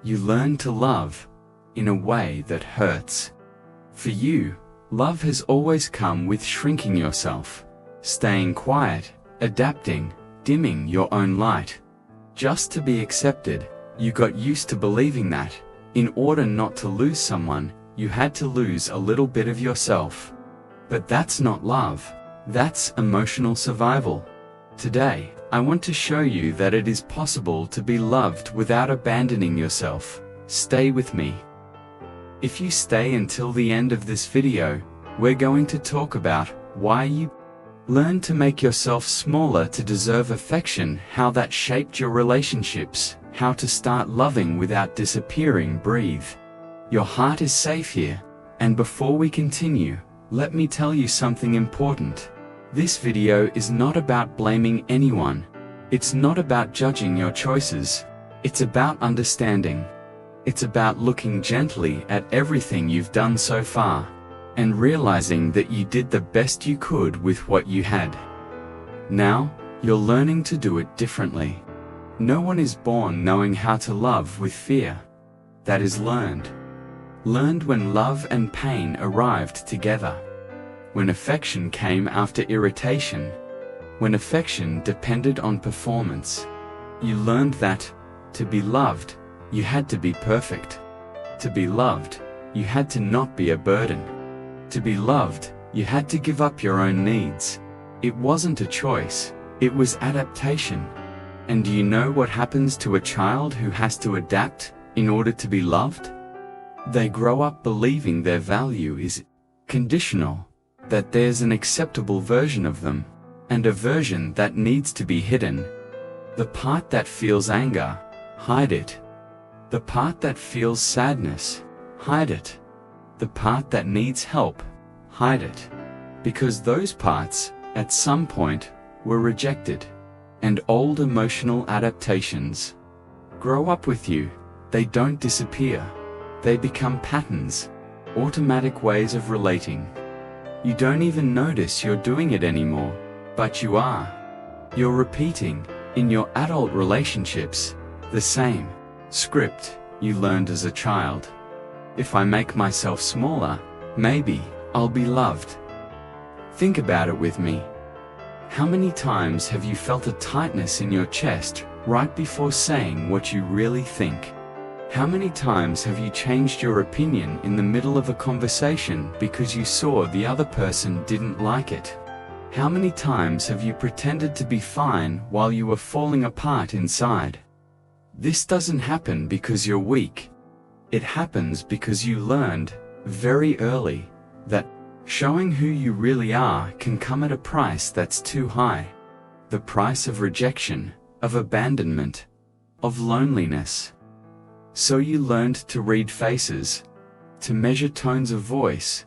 You learn to love in a way that hurts. For you, love has always come with shrinking yourself, staying quiet, adapting, dimming your own light. Just to be accepted, you got used to believing that, in order not to lose someone, you had to lose a little bit of yourself. But that's not love, that's emotional survival. Today, I want to show you that it is possible to be loved without abandoning yourself. Stay with me. If you stay until the end of this video, we're going to talk about why you learn to make yourself smaller to deserve affection, how that shaped your relationships, how to start loving without disappearing. Breathe. Your heart is safe here. And before we continue, let me tell you something important. This video is not about blaming anyone. It's not about judging your choices. It's about understanding. It's about looking gently at everything you've done so far, and realizing that you did the best you could with what you had. Now, you're learning to do it differently. No one is born knowing how to love with fear. That is learned. Learned when love and pain arrived together. When affection came after irritation. When affection depended on performance. You learned that, to be loved, you had to be perfect. To be loved, you had to not be a burden. To be loved, you had to give up your own needs. It wasn't a choice, it was adaptation. And do you know what happens to a child who has to adapt in order to be loved? They grow up believing their value is conditional, that there's an acceptable version of them, and a version that needs to be hidden. The part that feels anger, hide it. The part that feels sadness, hide it. The part that needs help, hide it. Because those parts, at some point, were rejected. And old emotional adaptations grow up with you. They don't disappear. They become patterns, automatic ways of relating. You don't even notice you're doing it anymore, but you are. You're repeating, in your adult relationships, the same script you learned as a child. If I make myself smaller, maybe I'll be loved. Think about it with me. How many times have you felt a tightness in your chest right before saying what you really think? How many times have you changed your opinion in the middle of a conversation because you saw the other person didn't like it? How many times have you pretended to be fine while you were falling apart inside? This doesn't happen because you're weak. It happens because you learned, very early, that showing who you really are can come at a price that's too high. The price of rejection, of abandonment, of loneliness. So you learned to read faces, to measure tones of voice,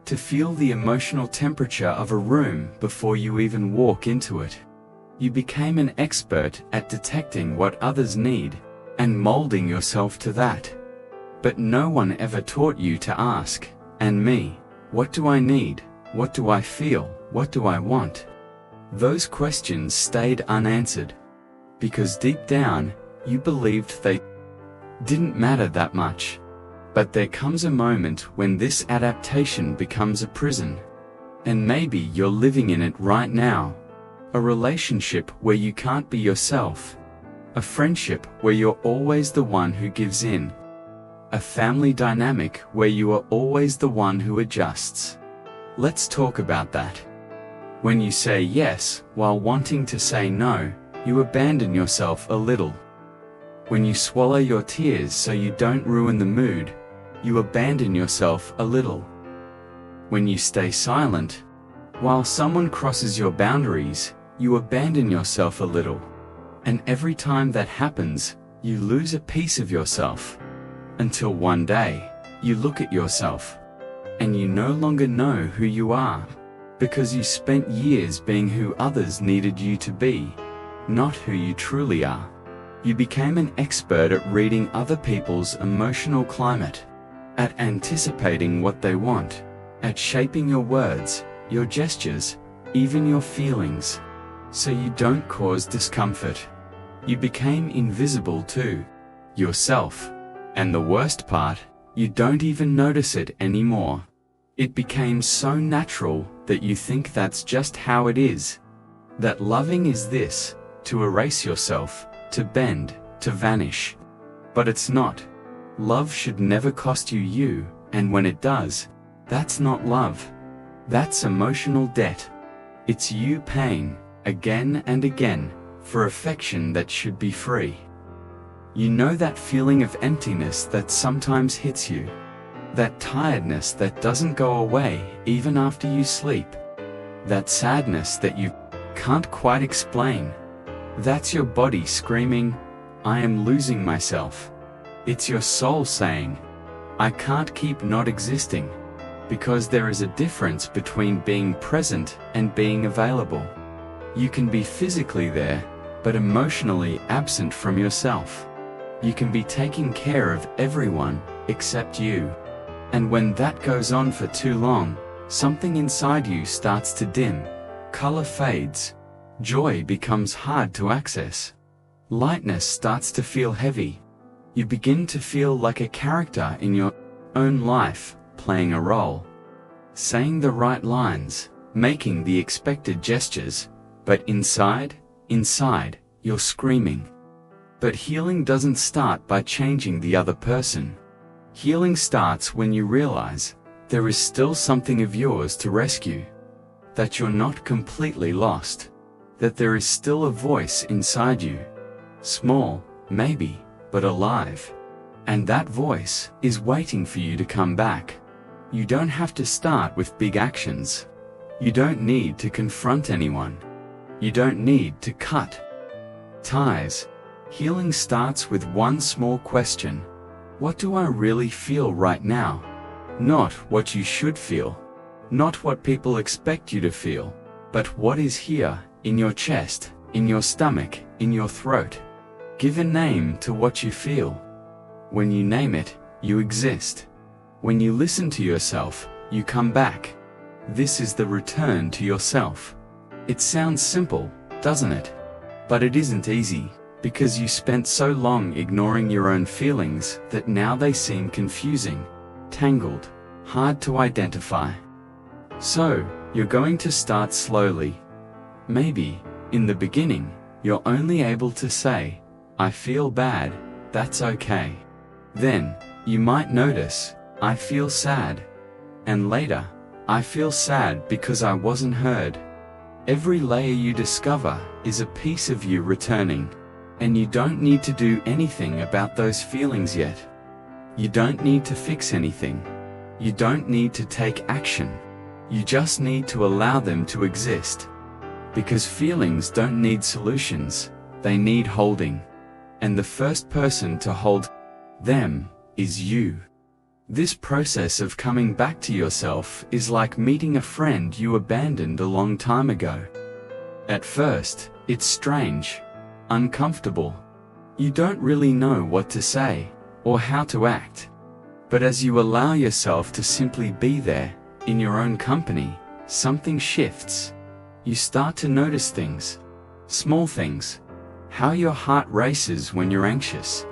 to feel the emotional temperature of a room before you even walk into it. You became an expert at detecting what others need, and molding yourself to that. But no one ever taught you to ask, and me, what do I need? What do I feel? What do I want? Those questions stayed unanswered. Because deep down, you believed they didn't matter that much. But there comes a moment when this adaptation becomes a prison. And maybe you're living in it right now. A relationship where you can't be yourself. A friendship where you're always the one who gives in. A family dynamic where you are always the one who adjusts. Let's talk about that. When you say yes while wanting to say no, you abandon yourself a little. When you swallow your tears so you don't ruin the mood, you abandon yourself a little. When you stay silent, while someone crosses your boundaries, you abandon yourself a little. And every time that happens, you lose a piece of yourself. Until one day, you look at yourself, and you no longer know who you are, because you spent years being who others needed you to be, not who you truly are. You became an expert at reading other people's emotional climate, at anticipating what they want, at shaping your words, your gestures, even your feelings, so you don't cause discomfort. You became invisible to yourself, And the worst part, you don't even notice it anymore. It became so natural that you think that's just how it is. That loving is this, to erase yourself, to bend, to vanish. But it's not. Love should never cost you you, and when it does, that's not love. That's emotional debt. It's you paying, again and again, for affection that should be free. You know that feeling of emptiness that sometimes hits you? That tiredness that doesn't go away even after you sleep? That sadness that you can't quite explain? That's your body screaming, "I am losing myself." It's your soul saying, "I can't keep not existing," because there is a difference between being present and being available. You can be physically there, but emotionally absent from yourself. You can be taking care of everyone except you. And when that goes on for too long, something inside you starts to dim, color fades, joy becomes hard to access. Lightness starts to feel heavy. You begin to feel like a character in your own life, playing a role, saying the right lines, making the expected gestures, but inside, you're screaming. But healing doesn't start by changing the other person. Healing starts when you realize there is still something of yours to rescue, that you're not completely lost, that there is still a voice inside you, small, maybe, but alive. And that voice is waiting for you to come back. You don't have to start with big actions. You don't need to confront anyone. You don't need to cut ties. Healing starts with one small question. What do I really feel right now? Not what you should feel. Not what people expect you to feel. But what is here, in your chest, in your stomach, in your throat. Give a name to what you feel. When you name it, you exist. When you listen to yourself, you come back. This is the return to yourself. It sounds simple, doesn't it? But it isn't easy, because you spent so long ignoring your own feelings that now they seem confusing, tangled, hard to identify. So, you're going to start slowly. Maybe, in the beginning, you're only able to say, "I feel bad, that's okay." Then, you might notice, "I feel sad." And later, "I feel sad because I wasn't heard." Every layer you discover is a piece of you returning. And you don't need to do anything about those feelings yet. You don't need to fix anything. You don't need to take action. You just need to allow them to exist. Because feelings don't need solutions, they need holding. And the first person to hold them is you. This process of coming back to yourself is like meeting a friend you abandoned a long time ago. At first, it's strange, uncomfortable. You don't really know what to say, or how to act. But as you allow yourself to simply be there, in your own company, something shifts. You start to notice things. Small things. How your heart races when you're anxious.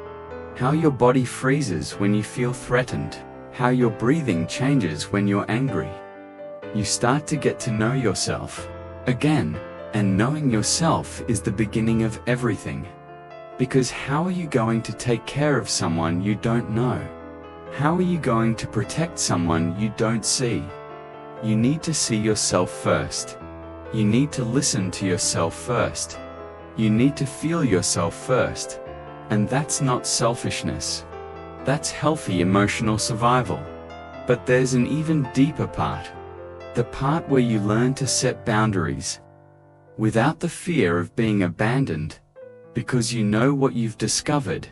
How your body freezes when you feel threatened. How your breathing changes when you're angry. You start to get to know yourself again. And knowing yourself is the beginning of everything. Because how are you going to take care of someone you don't know? How are you going to protect someone you don't see? You need to see yourself first. You need to listen to yourself first. You need to feel yourself first. And that's not selfishness. That's healthy emotional survival. But there's an even deeper part. The part where you learn to set boundaries. Without the fear of being abandoned, because you know what you've discovered,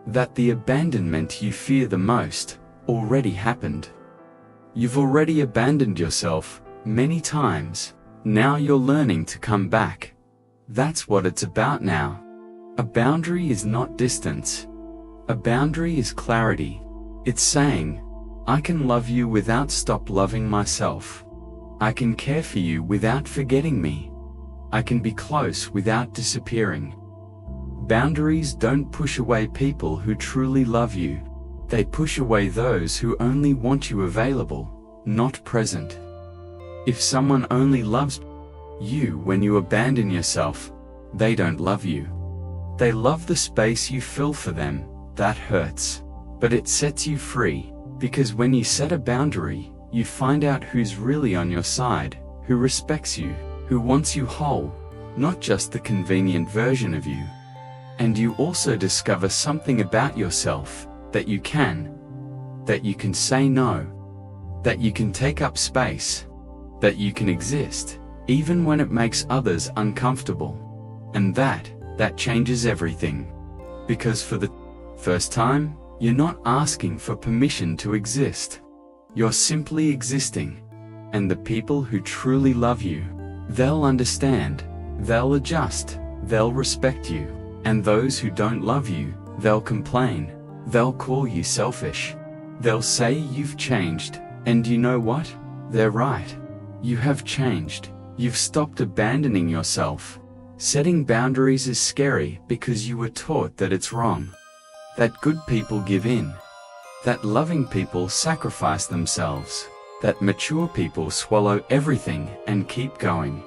that the abandonment you fear the most already happened. You've already abandoned yourself many times. Now you're learning to come back. That's what it's about now. A boundary is not distance. A boundary is clarity. It's saying, I can love you without stop loving myself. I can care for you without forgetting me. I can be close without disappearing. Boundaries don't push away people who truly love you. They push away those who only want you available, not present. If someone only loves you when you abandon yourself, they don't love you. They love the space you fill for them. That hurts. But it sets you free, because when you set a boundary, you find out who's really on your side, who respects you, who wants you whole, not just the convenient version of you. And you also discover something about yourself, that you can say no, that you can take up space, that you can exist, even when it makes others uncomfortable. And that changes everything. Because for the first time, you're not asking for permission to exist. You're simply existing. And the people who truly love you, they'll understand, they'll adjust, they'll respect you. And those who don't love you, they'll complain, they'll call you selfish. They'll say you've changed, and you know what? They're right. You have changed. You've stopped abandoning yourself. Setting boundaries is scary because you were taught that it's wrong. That good people give in. That loving people sacrifice themselves. That mature people swallow everything and keep going.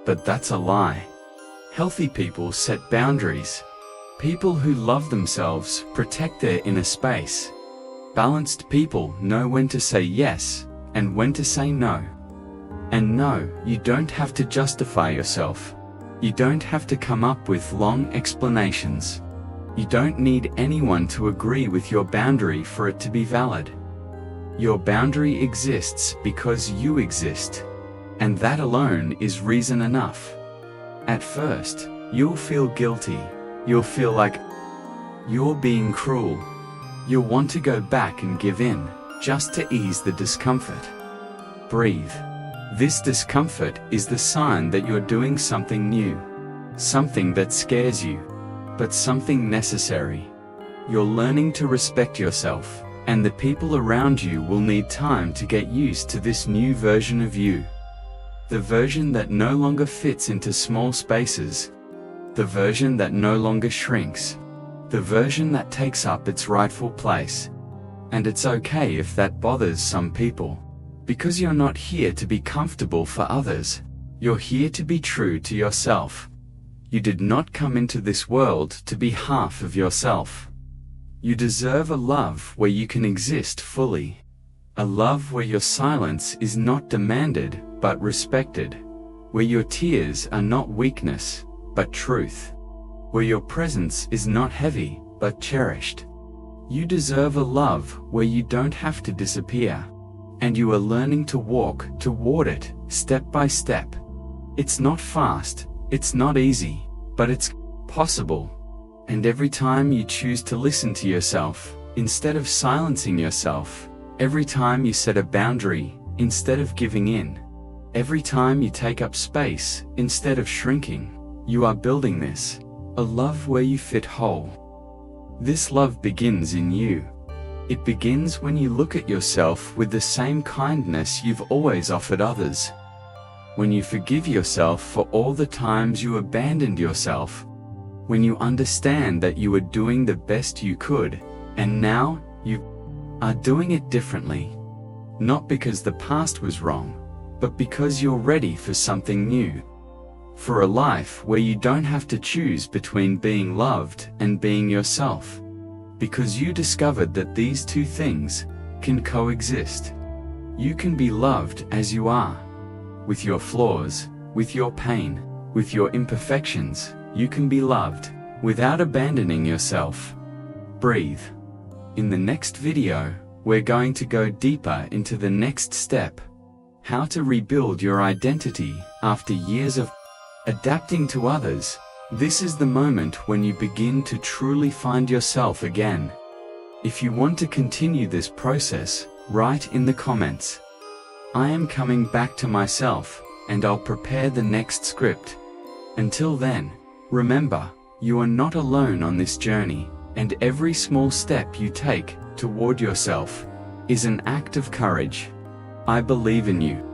But that's a lie. Healthy people set boundaries. People who love themselves protect their inner space. Balanced people know when to say yes and when to say no. And no, you don't have to justify yourself. You don't have to come up with long explanations. You don't need anyone to agree with your boundary for it to be valid. Your boundary exists because you exist. And that alone is reason enough. At first, you'll feel guilty. You'll feel like you're being cruel. You'll want to go back and give in, just to ease the discomfort. Breathe. This discomfort is the sign that you're doing something new. Something that scares you, but something necessary. You're learning to respect yourself, and the people around you will need time to get used to this new version of you. The version that no longer fits into small spaces. The version that no longer shrinks. The version that takes up its rightful place. And it's okay if that bothers some people. Because you're not here to be comfortable for others. You're here to be true to yourself. You did not come into this world to be half of yourself. You deserve a love where you can exist fully. A love where your silence is not demanded, but respected. Where your tears are not weakness, but truth. Where your presence is not heavy, but cherished. You deserve a love where you don't have to disappear. And you are learning to walk toward it, step by step. It's not fast, it's not easy, but it's possible. And every time you choose to listen to yourself, instead of silencing yourself, every time you set a boundary, instead of giving in, every time you take up space, instead of shrinking, you are building this, a love where you fit whole. This love begins in you. It begins when you look at yourself with the same kindness you've always offered others. When you forgive yourself for all the times you abandoned yourself. When you understand that you were doing the best you could, and now you are doing it differently. Not because the past was wrong, but because you're ready for something new. For a life where you don't have to choose between being loved and being yourself. Because you discovered that these two things can coexist. You can be loved as you are. With your flaws, with your pain, with your imperfections, you can be loved, without abandoning yourself. Breathe. In the next video, we're going to go deeper into the next step. How to rebuild your identity after years of adapting to others. This is the moment when you begin to truly find yourself again. If you want to continue this process, write in the comments. I am coming back to myself, and I'll prepare the next script. Until then, remember, you are not alone on this journey, and every small step you take toward yourself is an act of courage. I believe in you.